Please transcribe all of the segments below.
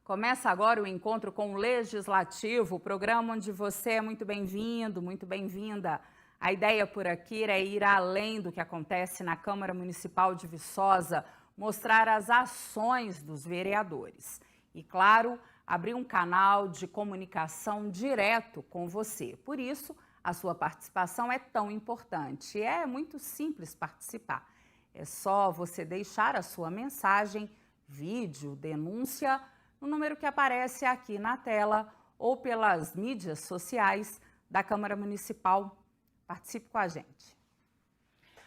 Começa agora o encontro com o Legislativo, o programa onde você é muito bem-vindo, muito bem-vinda. A ideia por aqui é ir além do que acontece na Câmara Municipal de Viçosa, mostrar as ações dos vereadores. E, claro, abrir um canal de comunicação direto com você. Por isso, a sua participação é tão importante. É muito simples participar. É só você deixar a sua mensagem, vídeo, denúncia, no número que aparece aqui na tela ou pelas mídias sociais da Câmara Municipal. Participe com a gente.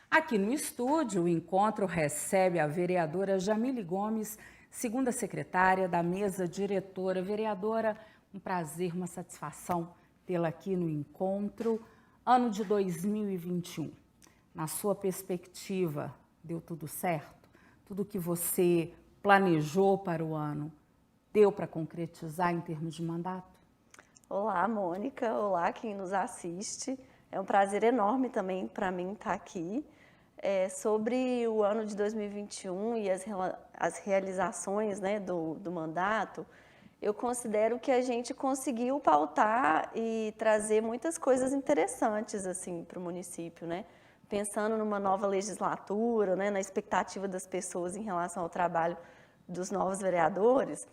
Aqui no estúdio, o encontro recebe a vereadora Jamile Gomes, segunda secretária da mesa diretora. Vereadora, um prazer, uma satisfação tê-la aqui no encontro. Ano de 2021, na sua perspectiva, deu tudo certo? Tudo que você planejou para o ano deu para concretizar em termos de mandato? Olá, Mônica. Olá, quem nos assiste. É um prazer enorme também para mim estar aqui. Sobre o ano de 2021 e as realizações, né, do mandato, eu considero que a gente conseguiu pautar e trazer muitas coisas interessantes assim, para o município, né? Pensando numa nova legislatura, né, na expectativa das pessoas em relação ao trabalho dos novos vereadores.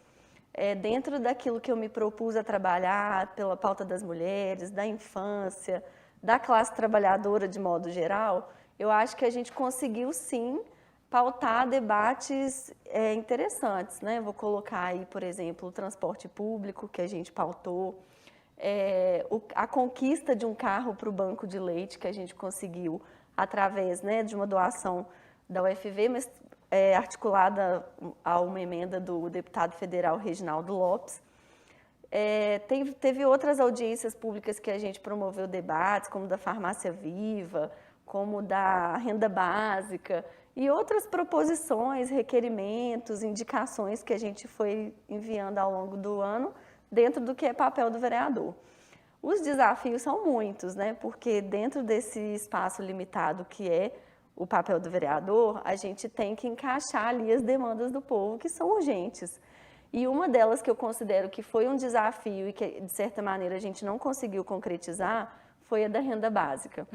Dentro daquilo que eu me propus a trabalhar pela pauta das mulheres, da infância, da classe trabalhadora de modo geral, eu acho que a gente conseguiu sim pautar debates interessantes, né? Vou colocar aí, por exemplo, o transporte público que a gente pautou, a conquista de um carro para o banco de leite que a gente conseguiu através, né, de uma doação da UFV, mas articulada a uma emenda do deputado federal Reginaldo Lopes. Teve outras audiências públicas que a gente promoveu debates, como da farmácia viva, como da renda básica e outras proposições, requerimentos, indicações que a gente foi enviando ao longo do ano dentro do que é papel do vereador. Os desafios são muitos, né? Porque dentro desse espaço limitado que é o papel do vereador, a gente tem que encaixar ali as demandas do povo que são urgentes. E uma delas que eu considero que foi um desafio e que, de certa maneira, a gente não conseguiu concretizar foi a da renda básica.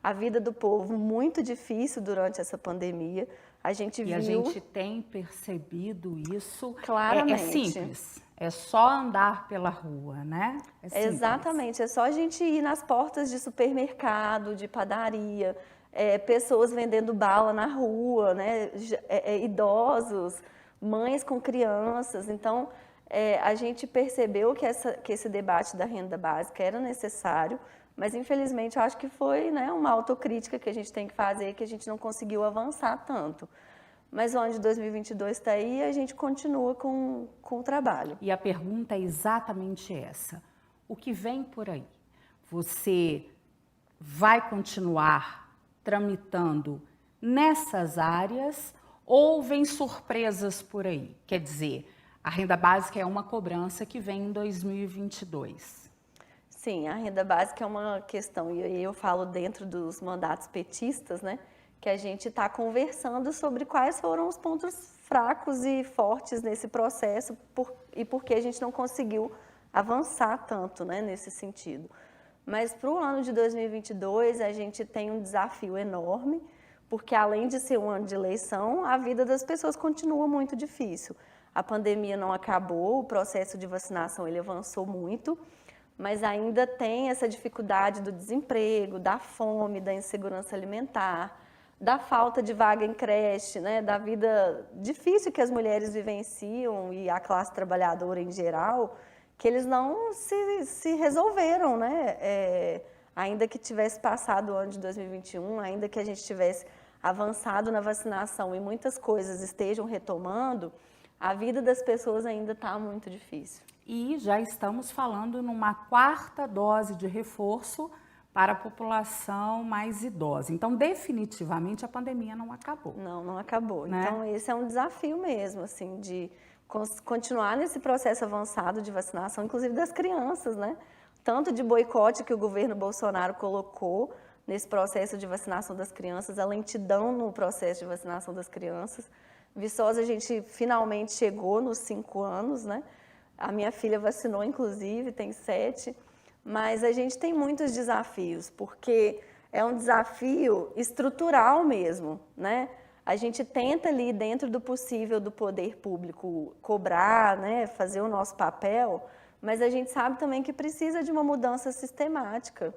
A vida do povo muito difícil durante essa pandemia. A gente viu... a gente tem percebido isso. Claramente. É simples, é só andar pela rua, né? Exatamente, é só a gente ir nas portas de supermercado, de padaria, pessoas vendendo bala na rua, né? Idosos, mães com crianças. Então, a gente percebeu que esse debate da renda básica era necessário, mas infelizmente eu acho que foi, né, uma autocrítica que a gente tem que fazer, que a gente não conseguiu avançar tanto. Mas o ano de 2022 está aí e a gente continua com o trabalho. E a pergunta é exatamente essa. O que vem por aí? Você vai continuar tramitando nessas áreas ou vem surpresas por aí? Quer dizer, a renda básica é uma cobrança que vem em 2022. Sim, a renda básica é uma questão, e aí eu falo dentro dos mandatos petistas, né, que a gente está conversando sobre quais foram os pontos fracos e fortes nesse processo e por que a gente não conseguiu avançar tanto, né, nesse sentido. Mas para o ano de 2022 a gente tem um desafio enorme, porque além de ser um ano de eleição, a vida das pessoas continua muito difícil. A pandemia não acabou, o processo de vacinação ele avançou muito, mas ainda tem essa dificuldade do desemprego, da fome, da insegurança alimentar, da falta de vaga em creche, né, da vida difícil que as mulheres vivenciam e a classe trabalhadora em geral, que eles não se resolveram, né? Ainda que tivesse passado o ano de 2021, ainda que a gente tivesse avançado na vacinação e muitas coisas estejam retomando, a vida das pessoas ainda está muito difícil. E já estamos falando numa quarta dose de reforço para a população mais idosa. Então, definitivamente, a pandemia não acabou. Não acabou. Né? Então, esse é um desafio mesmo, assim, de continuar nesse processo avançado de vacinação, inclusive das crianças, né? Tanto de boicote que o governo Bolsonaro colocou nesse processo de vacinação das crianças, a lentidão no processo de vacinação das crianças. Viçosa, a gente finalmente chegou nos 5 anos, né? A minha filha vacinou, inclusive, tem 7, mas a gente tem muitos desafios, porque é um desafio estrutural mesmo, né? A gente tenta ali, dentro do possível do poder público, cobrar, né, fazer o nosso papel, mas a gente sabe também que precisa de uma mudança sistemática.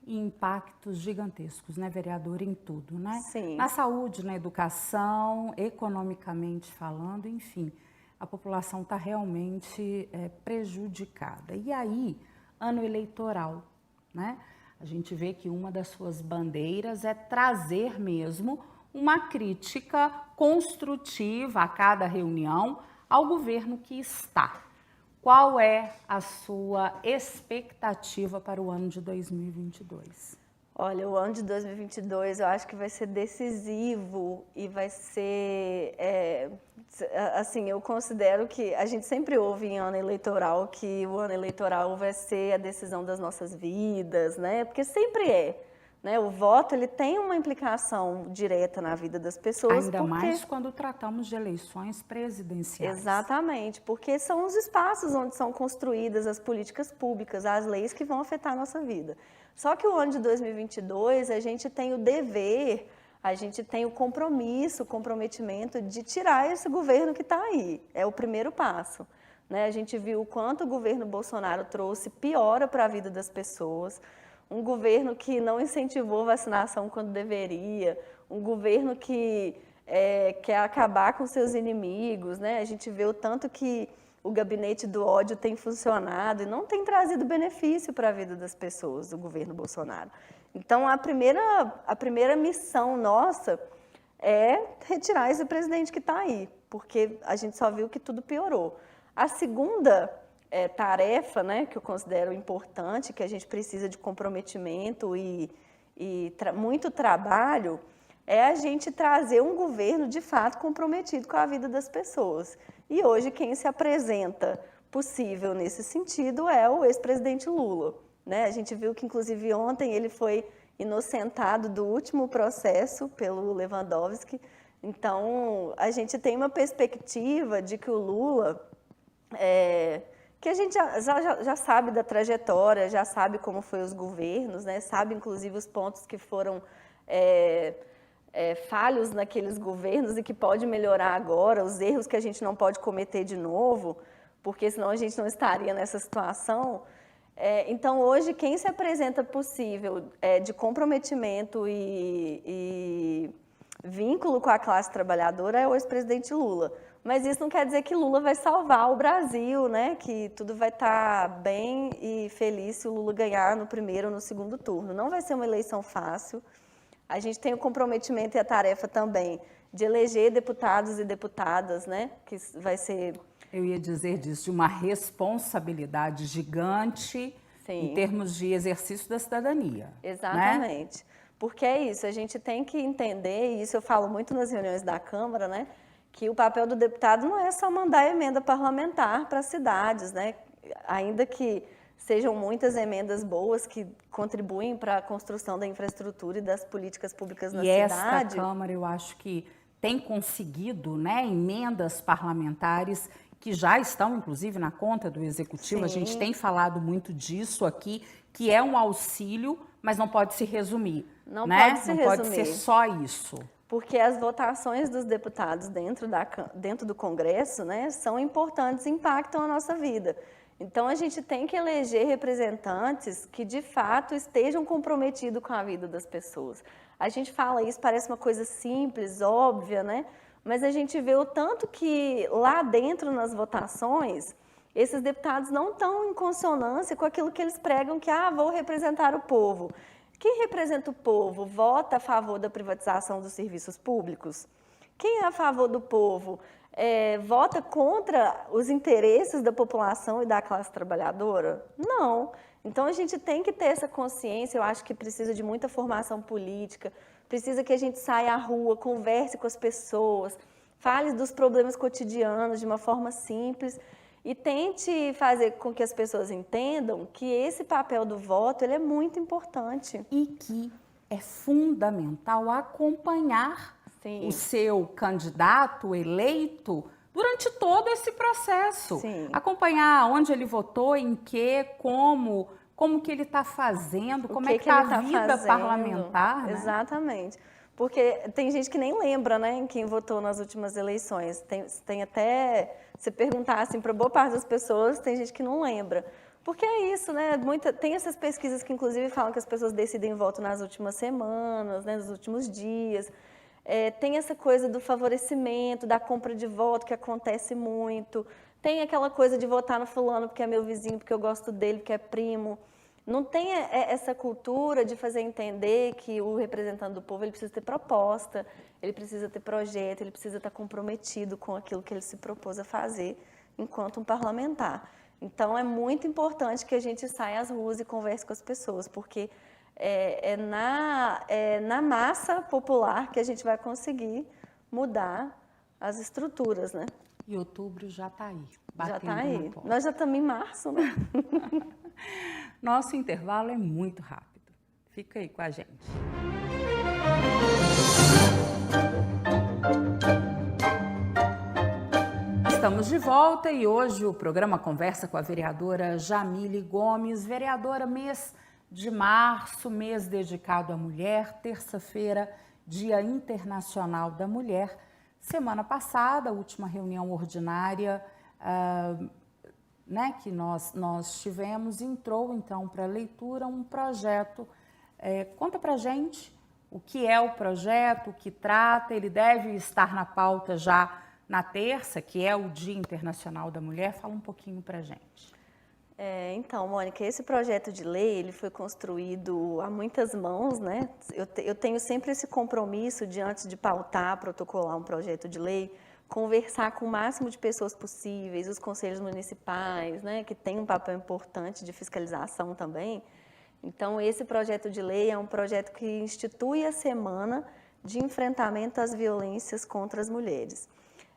E impactos gigantescos, né, vereadora, em tudo, né? Sim. Na saúde, na educação, economicamente falando, enfim, a população está realmente prejudicada. E aí, ano eleitoral, né? A gente vê que uma das suas bandeiras é trazer mesmo uma crítica construtiva a cada reunião ao governo que está. Qual é a sua expectativa para o ano de 2022? Olha, o ano de 2022 eu acho que vai ser decisivo e vai ser, assim, eu considero que a gente sempre ouve em ano eleitoral que o ano eleitoral vai ser a decisão das nossas vidas, né? Porque sempre é. Né? O voto ele tem uma implicação direta na vida das pessoas. Ainda mais quando tratamos de eleições presidenciais. Exatamente, porque são os espaços onde são construídas as políticas públicas, as leis que vão afetar a nossa vida. Só que o ano de 2022 a gente tem o dever, a gente tem o compromisso, o comprometimento de tirar esse governo que está aí. É o primeiro passo. Né? A gente viu o quanto o governo Bolsonaro trouxe piora para a vida das pessoas. Um governo que não incentivou vacinação quando deveria, um governo que quer acabar com seus inimigos, né? A gente vê o tanto que o gabinete do ódio tem funcionado e não tem trazido benefício para a vida das pessoas, do governo Bolsonaro. Então, a primeira missão nossa é retirar esse presidente que está aí, porque a gente só viu que tudo piorou. A segunda tarefa, né, que eu considero importante, que a gente precisa de comprometimento e muito trabalho, é a gente trazer um governo de fato comprometido com a vida das pessoas. E hoje quem se apresenta possível nesse sentido é o ex-presidente Lula. Né? A gente viu que inclusive ontem ele foi inocentado do último processo pelo Lewandowski. Então a gente tem uma perspectiva de que o Lula que a gente já sabe da trajetória, já sabe como foi os governos, né? Sabe inclusive os pontos que foram falhos naqueles governos e que pode melhorar agora, os erros que a gente não pode cometer de novo, porque senão a gente não estaria nessa situação. Então hoje quem se apresenta possível de comprometimento e vínculo com a classe trabalhadora é o ex-presidente Lula. Mas isso não quer dizer que Lula vai salvar o Brasil, né? Que tudo vai estar bem e feliz se o Lula ganhar no primeiro ou no segundo turno. Não vai ser uma eleição fácil. A gente tem o comprometimento e a tarefa também de eleger deputados e deputadas, né? Que vai ser... Eu ia dizer disso, de uma responsabilidade gigante. Sim. Em termos de exercício da cidadania. Exatamente. Né? Porque é isso, a gente tem que entender, e isso eu falo muito nas reuniões da Câmara, né? Que o papel do deputado não é só mandar emenda parlamentar para as cidades, né? Ainda que sejam muitas emendas boas que contribuem para a construção da infraestrutura e das políticas públicas na cidade. E esta Câmara, eu acho que tem conseguido, né, emendas parlamentares que já estão, inclusive, na conta do Executivo. Sim. A gente tem falado muito disso aqui, que é um auxílio, mas não pode se resumir. Não né? pode se não resumir. Pode ser só isso. Porque as votações dos deputados dentro do Congresso, né, são importantes e impactam a nossa vida. Então, a gente tem que eleger representantes que, de fato, estejam comprometidos com a vida das pessoas. A gente fala isso, parece uma coisa simples, óbvia, né? Mas a gente vê o tanto que lá dentro, nas votações, esses deputados não estão em consonância com aquilo que eles pregam, que, vou representar o povo. Quem representa o povo vota a favor da privatização dos serviços públicos? Quem é a favor do povo vota contra os interesses da população e da classe trabalhadora? Não. Então, a gente tem que ter essa consciência, eu acho que precisa de muita formação política, precisa que a gente saia à rua, converse com as pessoas, fale dos problemas cotidianos de uma forma simples e tente fazer com que as pessoas entendam que esse papel do voto ele é muito importante. E que é fundamental acompanhar Sim. o seu candidato eleito durante todo esse processo. Sim. Acompanhar onde ele votou, em que, como que ele está fazendo, como é que está a vida parlamentar, né? Exatamente. Porque tem gente que nem lembra, né, em quem votou nas últimas eleições. Tem até, se perguntar assim para boa parte das pessoas, tem gente que não lembra. Porque é isso, né? Tem essas pesquisas que inclusive falam que as pessoas decidem voto nas últimas semanas, né, nos últimos dias. Tem essa coisa do favorecimento, da compra de voto que acontece muito. Tem aquela coisa de votar no fulano porque é meu vizinho, porque eu gosto dele, porque é primo. Não tem essa cultura de fazer entender que o representante do povo ele precisa ter proposta, ele precisa ter projeto, ele precisa estar comprometido com aquilo que ele se propôs a fazer enquanto um parlamentar. Então, é muito importante que a gente saia às ruas e converse com as pessoas, porque é na massa popular que a gente vai conseguir mudar as estruturas, né? E outubro já está aí, Já batendo está aí. na porta. Nós já estamos em março, né? Nosso intervalo é muito rápido. Fica aí com a gente. Estamos de volta e hoje o programa conversa com a vereadora Jamile Gomes. Vereadora, mês de março, mês dedicado à mulher, terça-feira, Dia Internacional da Mulher. Semana passada, a última reunião ordinária que nós tivemos, entrou então para leitura um projeto. Conta para a gente o que é o projeto, o que trata. Ele deve estar na pauta já na terça, que é o Dia Internacional da Mulher. Fala um pouquinho para a gente. Então, Mônica, esse projeto de lei ele foi construído a muitas mãos, né? Eu tenho sempre esse compromisso de, antes de pautar, protocolar um projeto de lei, conversar com o máximo de pessoas possíveis, os conselhos municipais, né, que tem um papel importante de fiscalização também. Então, esse projeto de lei é um projeto que institui a Semana de Enfrentamento às Violências contra as Mulheres.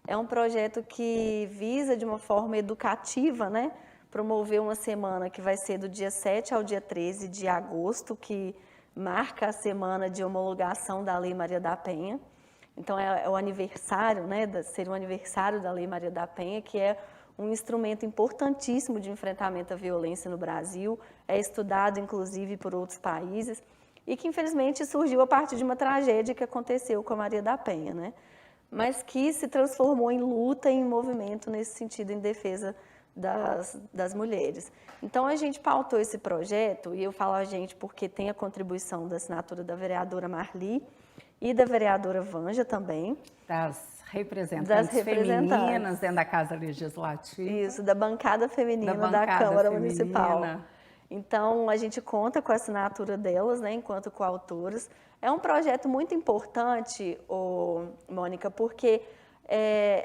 É um projeto que visa, de uma forma educativa, né, promover uma semana que vai ser do dia 7 ao dia 13 de agosto, que marca a semana de homologação da Lei Maria da Penha. Então, é o aniversário, né, ser o aniversário da Lei Maria da Penha, que é um instrumento importantíssimo de enfrentamento à violência no Brasil, é estudado, inclusive, por outros países, e que, infelizmente, surgiu a partir de uma tragédia que aconteceu com a Maria da Penha, né? Mas que se transformou em luta e em movimento nesse sentido, em defesa das mulheres. Então, a gente pautou esse projeto, e eu falo a gente porque tem a contribuição da assinatura da vereadora Marli e da vereadora Vanja também. Das representantes femininas dentro da Casa Legislativa. Isso, da bancada feminina da Câmara Municipal. Então, a gente conta com a assinatura delas, né, enquanto coautoras. É um projeto muito importante, Mônica, porque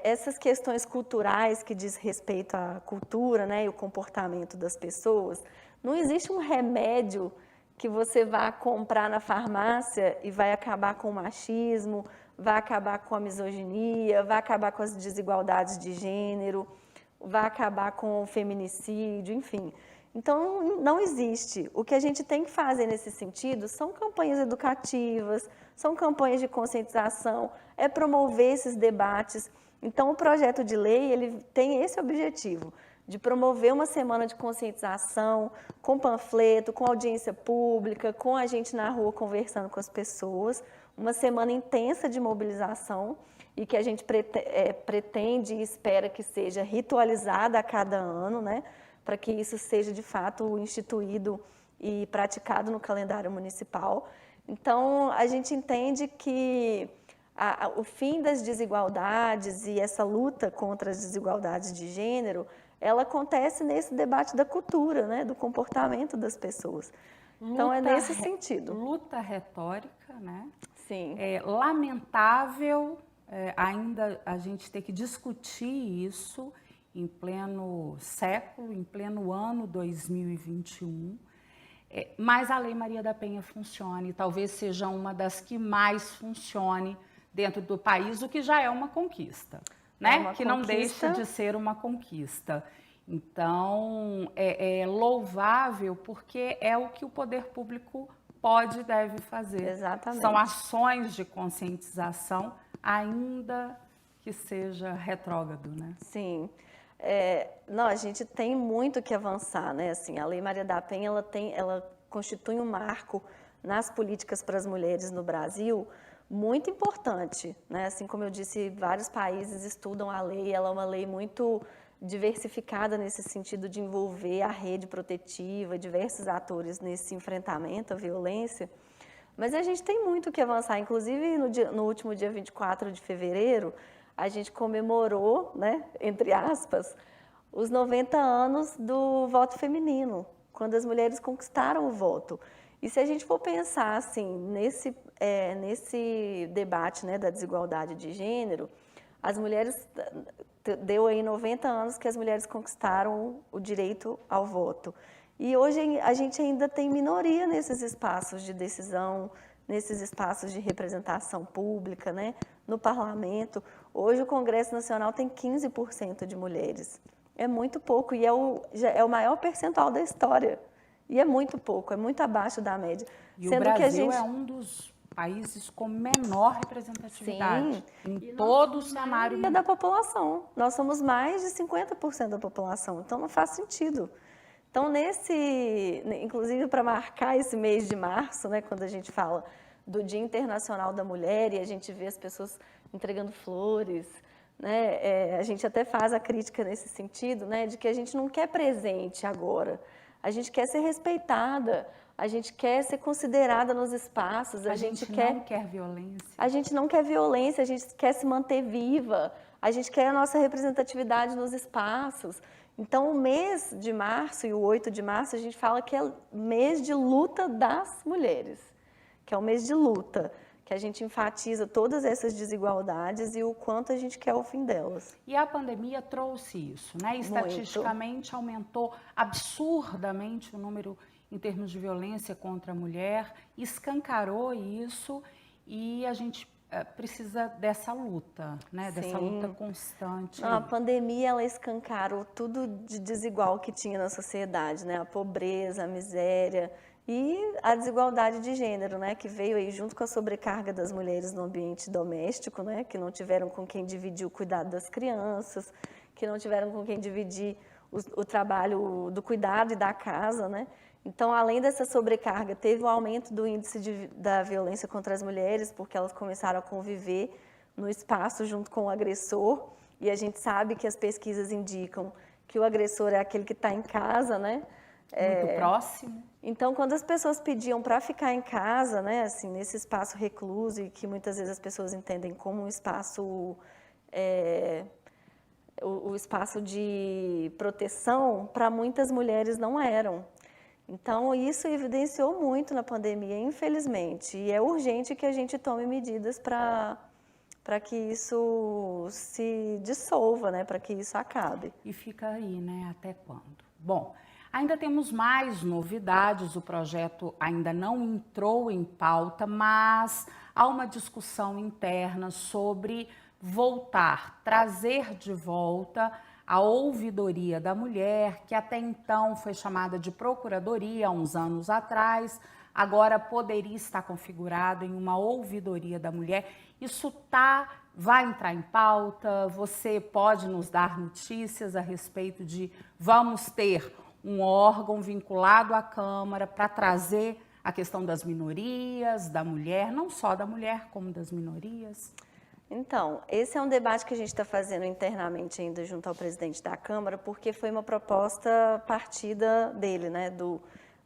essas questões culturais que diz respeito à cultura, né, e o comportamento das pessoas, não existe um remédio que você vai comprar na farmácia e vai acabar com o machismo, vai acabar com a misoginia, vai acabar com as desigualdades de gênero, vai acabar com o feminicídio, enfim. Então, não existe. O que a gente tem que fazer nesse sentido são campanhas educativas, são campanhas de conscientização, é promover esses debates. Então, o projeto de lei ele tem esse objetivo, de promover uma semana de conscientização, com panfleto, com audiência pública, com a gente na rua conversando com as pessoas, uma semana intensa de mobilização e que a gente pretende e espera que seja ritualizada a cada ano, né, para que isso seja de fato instituído e praticado no calendário municipal. Então, a gente entende que o fim das desigualdades e essa luta contra as desigualdades de gênero, ela acontece nesse debate da cultura, né, do comportamento das pessoas. Então, é nesse sentido. Luta retórica, né? Sim. É lamentável ainda a gente ter que discutir isso em pleno século, em pleno ano 2021, mas a Lei Maria da Penha funciona e talvez seja uma das que mais funcione dentro do país, o que já é uma conquista, né? Que não deixa de ser uma conquista. Então, é louvável porque é o que o poder público pode e deve fazer. Exatamente. São ações de conscientização ainda que seja retrógrado, né? Sim. Não, a gente tem muito que avançar, né? Assim, a Lei Maria da Penha, ela constitui um marco nas políticas para as mulheres no Brasil muito importante, né? Assim como eu disse, vários países estudam a lei, ela é uma lei muito diversificada nesse sentido de envolver a rede protetiva, diversos atores nesse enfrentamento à violência. Mas a gente tem muito que avançar, inclusive no último dia 24 de fevereiro, a gente comemorou, né, entre aspas, os 90 anos do voto feminino, quando as mulheres conquistaram o voto. E se a gente for pensar assim, nesse debate, né, da desigualdade de gênero, as mulheres, deu aí 90 anos que as mulheres conquistaram o direito ao voto. E hoje a gente ainda tem minoria nesses espaços de decisão, nesses espaços de representação pública, né, no parlamento. Hoje o Congresso Nacional tem 15% de mulheres. É muito pouco e é o maior percentual da história. E é muito pouco, é muito abaixo da média. E o Brasil é um dos países com menor representatividade. Sim, em todo o cenário da população. Nós somos mais de 50% da população, então não faz sentido. Então, inclusive para marcar esse mês de março, né, quando a gente fala do Dia Internacional da Mulher e a gente vê as pessoas entregando flores, né, a gente até faz a crítica nesse sentido, né, de que a gente não quer presente agora, a gente quer ser respeitada, a gente quer ser considerada nos espaços, a gente não quer violência. A gente não quer violência, a gente quer se manter viva, a gente quer a nossa representatividade nos espaços. Então, o mês de março e o 8 de março, a gente fala que é mês de luta das mulheres, que é o mês de luta, que a gente enfatiza todas essas desigualdades e o quanto a gente quer o fim delas. E a pandemia trouxe isso, né? Estatisticamente aumentou absurdamente o número em termos de violência contra a mulher, escancarou isso e a gente precisa dessa luta, né? Dessa luta constante. Não, a pandemia, ela escancarou tudo de desigual que tinha na sociedade, né? A pobreza, a miséria e a desigualdade de gênero, né? Que veio aí junto com a sobrecarga das mulheres no ambiente doméstico, né? Que não tiveram com quem dividir o cuidado das crianças, que não tiveram com quem dividir o trabalho do cuidado e da casa, né? Então, além dessa sobrecarga, teve um aumento do índice da violência contra as mulheres, porque elas começaram a conviver no espaço junto com o agressor, e a gente sabe que as pesquisas indicam que o agressor é aquele que está em casa, né? Muito próximo. Então, quando as pessoas pediam para ficar em casa, né, assim, nesse espaço recluso, e que muitas vezes as pessoas entendem como um espaço, o espaço de proteção, para muitas mulheres não eram. Então, isso evidenciou muito na pandemia, infelizmente, e é urgente que a gente tome medidas para que isso se dissolva, né, para que isso acabe. E fica aí, né, até quando? Bom, ainda temos mais novidades, o projeto ainda não entrou em pauta, mas há uma discussão interna sobre trazer de volta a ouvidoria da mulher, que até então foi chamada de procuradoria há uns anos atrás, agora poderia estar configurado em uma ouvidoria da mulher. Isso vai entrar em pauta? Você pode nos dar notícias a respeito de vamos ter um órgão vinculado à Câmara para trazer a questão das minorias, da mulher, não só da mulher, como das minorias? Então, esse é um debate que a gente está fazendo internamente ainda junto ao presidente da Câmara, porque foi uma proposta partida dele, né,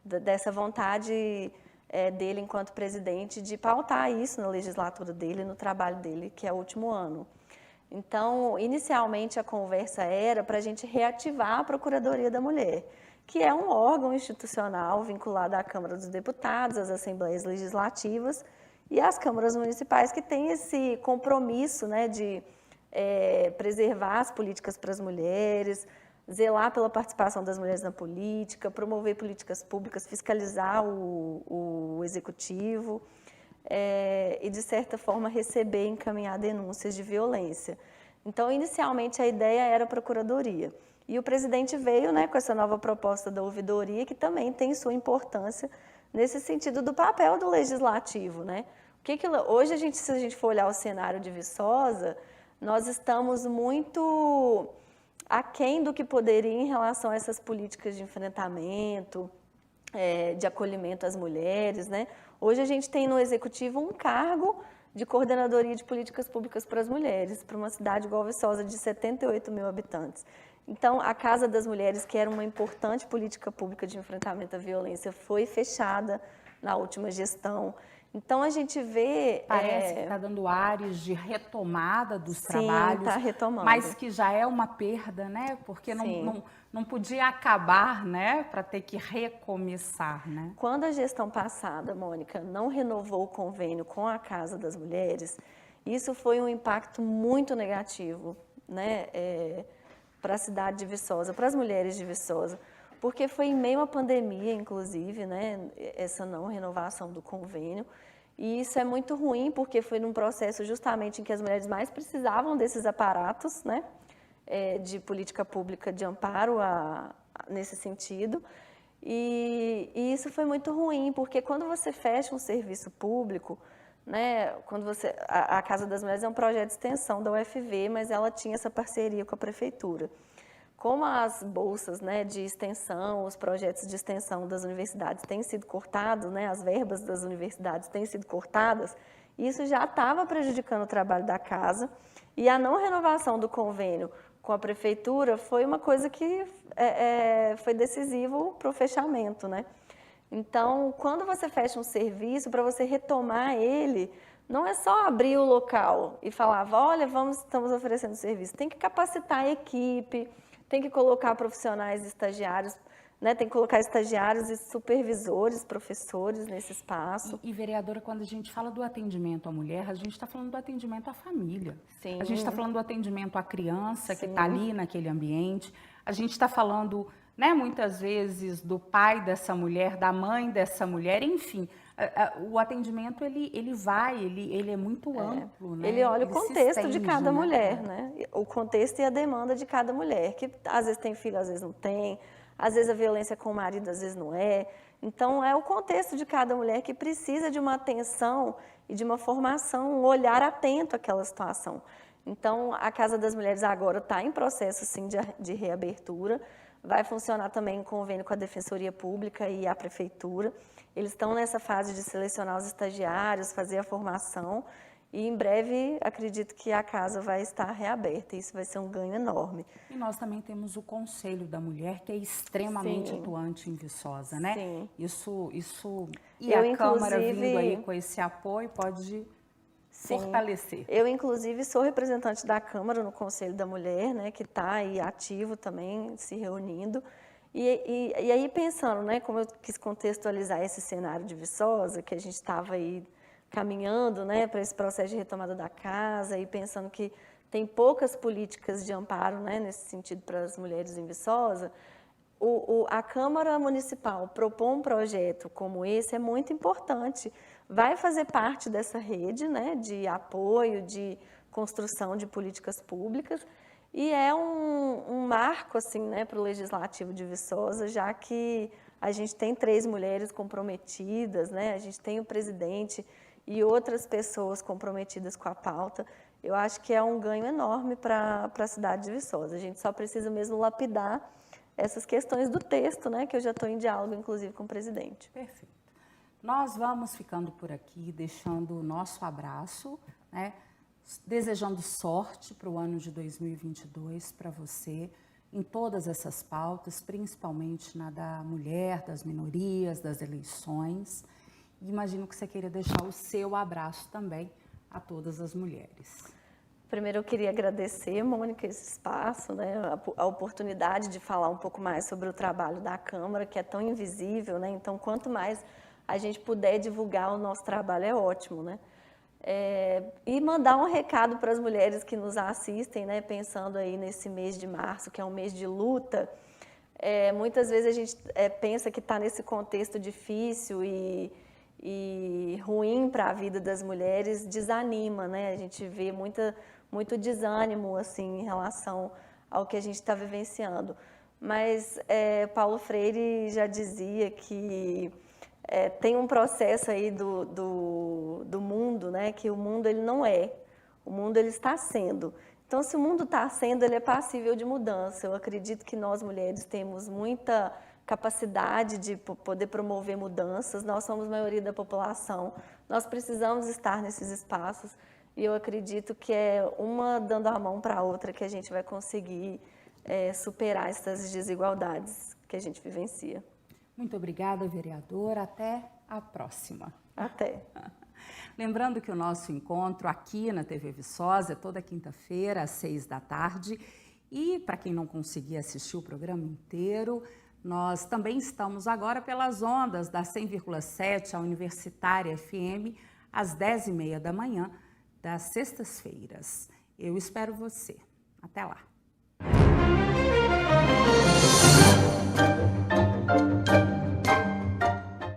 dessa vontade dele enquanto presidente de pautar isso na legislatura dele, no trabalho dele, que é o último ano. Então, inicialmente a conversa era para a gente reativar a Procuradoria da Mulher, que é um órgão institucional vinculado à Câmara dos Deputados, às Assembleias Legislativas, e as câmaras municipais que têm esse compromisso, né, de preservar as políticas para as mulheres, zelar pela participação das mulheres na política, promover políticas públicas, fiscalizar o executivo e, de certa forma, receber e encaminhar denúncias de violência. Então, inicialmente, a ideia era a procuradoria. E o presidente veio, né, com essa nova proposta da ouvidoria, que também tem sua importância nesse sentido do papel do legislativo, né? Hoje, se a gente for olhar o cenário de Viçosa, nós estamos muito aquém do que poderia em relação a essas políticas de enfrentamento, de acolhimento às mulheres, né? Hoje a gente tem no Executivo um cargo de coordenadoria de políticas públicas para as mulheres, para uma cidade igual Viçosa de 78 mil habitantes. Então, a Casa das Mulheres, que era uma importante política pública de enfrentamento à violência, foi fechada na última gestão. Então, a gente vê... Parece que está dando ares de retomada dos Sim, trabalhos, está retomando. mas que já é uma perda, né? Porque não podia acabar, né? Para ter que recomeçar, né? Quando a gestão passada, Mônica, não renovou o convênio com a Casa das Mulheres, isso foi um impacto muito negativo, né? Para a cidade de Viçosa, para as mulheres de Viçosa, porque foi em meio à pandemia, inclusive, né, essa não renovação do convênio, e isso é muito ruim, porque foi num processo justamente em que as mulheres mais precisavam desses aparatos, né, de política pública de amparo nesse sentido, e isso foi muito ruim, porque quando você fecha um serviço público, né, quando a Casa das Mulheres é um projeto de extensão da UFV, mas ela tinha essa parceria com a prefeitura. Como as bolsas, né, de extensão, os projetos de extensão das universidades têm sido cortados, né, as verbas das universidades têm sido cortadas, isso já estava prejudicando o trabalho da casa, e a não renovação do convênio com a prefeitura foi uma coisa que foi decisivo para o fechamento, né? Então, quando você fecha um serviço, para você retomar ele, não é só abrir o local e falar, olha, estamos oferecendo serviço. Tem que capacitar a equipe, tem que colocar profissionais estagiários, né? Tem que colocar estagiários e supervisores, professores nesse espaço. E vereadora, quando a gente fala do atendimento à mulher, a gente está falando do atendimento à família. Sim. A gente está falando do atendimento à criança que está ali naquele ambiente. A gente está falando, né, muitas vezes do pai dessa mulher, da mãe dessa mulher, enfim. O atendimento, ele é muito amplo, né? Ele olha o contexto de cada mulher, né? O contexto e a demanda de cada mulher, que às vezes tem filho, às vezes não tem, às vezes a violência com o marido, às vezes não é. Então, é o contexto de cada mulher que precisa de uma atenção e de uma formação, um olhar atento àquela situação. Então, a Casa das Mulheres agora está em processo, sim, de reabertura. Vai funcionar também em convênio com a Defensoria Pública e a Prefeitura. Eles estão nessa fase de selecionar os estagiários, fazer a formação e em breve acredito que a casa vai estar reaberta. Isso vai ser um ganho enorme. E nós também temos o Conselho da Mulher, que é extremamente atuante em Viçosa, né? Sim. E a Câmara vindo aí com esse apoio pode fortalecer. Eu, inclusive, sou representante da Câmara no Conselho da Mulher, né, que está aí ativo também, se reunindo. E aí pensando, né, como eu quis contextualizar esse cenário de Viçosa, que a gente estava aí caminhando, né, para esse processo de retomada da casa e pensando que tem poucas políticas de amparo, né, nesse sentido para as mulheres em Viçosa, a Câmara Municipal propor um projeto como esse é muito importante. Vai fazer parte dessa rede, né, de apoio, de construção de políticas públicas. E é um marco, assim, né, para o Legislativo de Viçosa, já que a gente tem 3 mulheres comprometidas, né, a gente tem o presidente e outras pessoas comprometidas com a pauta. Eu acho que é um ganho enorme para a cidade de Viçosa. A gente só precisa mesmo lapidar essas questões do texto, né, que eu já estou em diálogo, inclusive, com o presidente. Perfeito. Nós vamos ficando por aqui, deixando o nosso abraço, né? Desejando sorte para o ano de 2022 para você, em todas essas pautas, principalmente na da mulher, das minorias, das eleições. E imagino que você queira deixar o seu abraço também a todas as mulheres. Primeiro, eu queria agradecer, Mônica, esse espaço, né, a oportunidade de falar um pouco mais sobre o trabalho da Câmara, que é tão invisível, né? Então, quanto mais a gente puder divulgar o nosso trabalho, é ótimo, né? E mandar um recado para as mulheres que nos assistem, né, pensando aí nesse mês de março, que é um mês de luta. Muitas vezes a gente pensa que está nesse contexto difícil e ruim para a vida das mulheres, desanima, né? A gente vê muito desânimo assim, em relação ao que a gente está vivenciando. Mas Paulo Freire já dizia que tem um processo aí do mundo, né, que o mundo ele não é O mundo ele está sendo. Então, se o mundo está sendo, ele é passível de mudança. Eu acredito que nós mulheres temos muita capacidade de poder promover mudanças. Nós somos a maioria da população. Nós precisamos estar nesses espaços. E eu acredito que é uma dando a mão para a outra que a gente vai conseguir superar essas desigualdades que a gente vivencia. Muito obrigada, vereadora. Até a próxima. Até. Lembrando que o nosso encontro aqui na TV Viçosa é toda quinta-feira, às 6 da tarde. E para quem não conseguir assistir o programa inteiro, nós também estamos agora pelas ondas da 100,7, a Universitária FM, às 10h30 da manhã, das sextas-feiras. Eu espero você. Até lá.